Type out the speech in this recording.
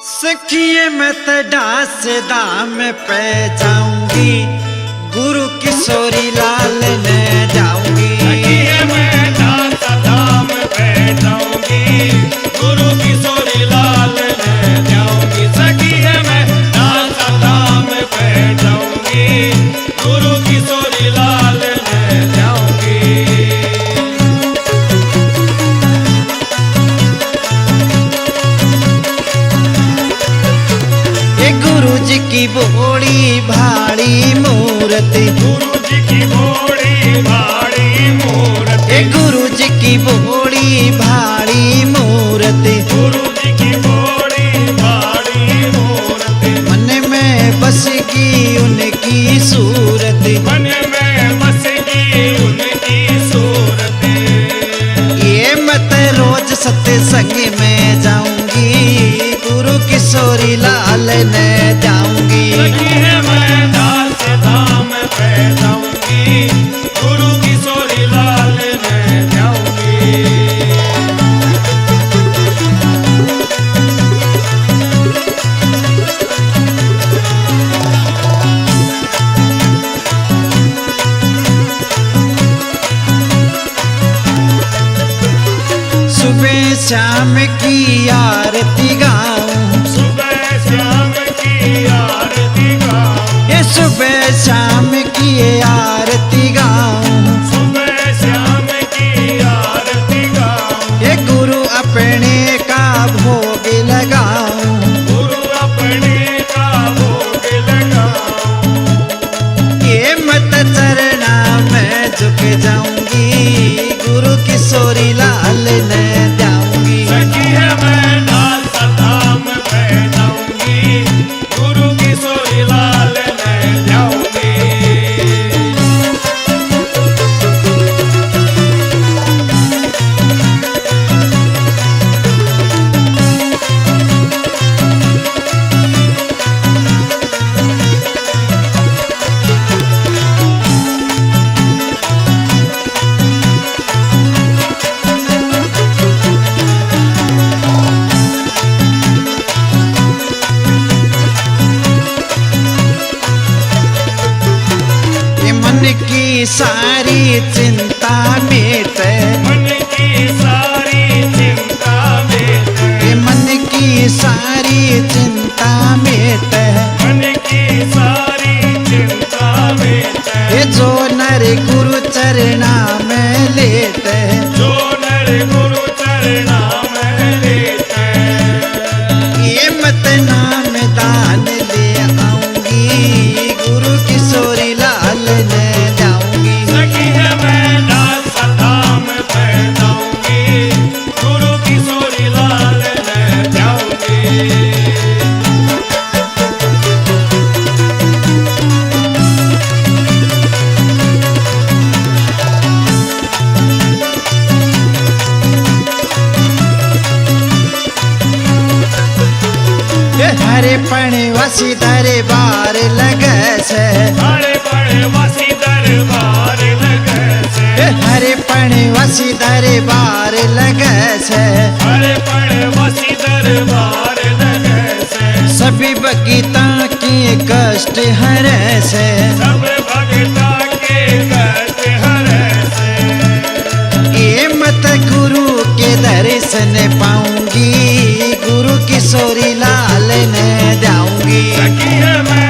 सखिए मैं तडास दाम पे जाऊंगी, गुरु किशोरी लाल ने जाऊंगी। सखिए मैं डास दाम पे जाऊंगी, गुरु किशोरी लाल ने जाऊंगी। सखिए मैं डास दाम पे जाऊंगी, गुरु किशोरी लाल ने जाऊंगी। गुरु जी की बोड़ी भाड़ी मूर्ति, गुरु जी की बोड़ी भाड़ी मूर्ति, गुरु जी की बोड़ी भाड़ी मूर्ति, गुरु जी की बोड़ी भाड़ी मूर्ति। मन में बसगी उनकी सूरत, मन में बसगी उनकी सूरत। ये मत रोज सत्संग में जाऊंगी, गुरु किशोरी लाल ने जाऊंगी। सखिए मैं दास धाम पे जाऊंगी, गुरु किशोरी लाल ने जाऊंगी। सुबह शाम की आरती गाऊं, सुबह शाम की आरती गाऊं, ये सुबह शाम की आरती गाऊं, सुबह शाम की आरती गाऊं। ये गुरु अपने का भोग लगाऊं, गुरु अपने का भोग लगाऊं। ये मत चरना में झुक जाऊंगी, गुरु किशोरी लाल ने जाऊंगी। सखिए मैं दास धाम पे जाऊंगी, गुरु किशोरी लाल ने जाऊंगी। ये मन की सारी चिंता मिटे, मन की सारी चिंता मिटे, ये मन की सारी चिंता मिटे, मन की सारी चिंता मिटे। ये जो नर गुरु चरना में लेते, जो नर गुरु चरणा में लेते, ये मत नाम दान ले आऊंगी, गुरु किशोरी लाल ने जाऊंगी। सखिए मैं दास धाम पे जाऊंगी, गुरु किशोरी लाल ने जाऊंगी। ये हरे पणे वसी दरबार लगे से, बड़े बड़े वासी दरबार लगे से, ये हरे पणे वसी दरबार लगे से, बड़े बड़े वासी दरबार लगे से। सभी बगीता की कष्ट हरे से, सब भगता के कष्ट हरे से। ये मत गुरु के दर्शन पाऊंगी, गुरु किशोरी लाल ने जाऊंगी। सखिए मैं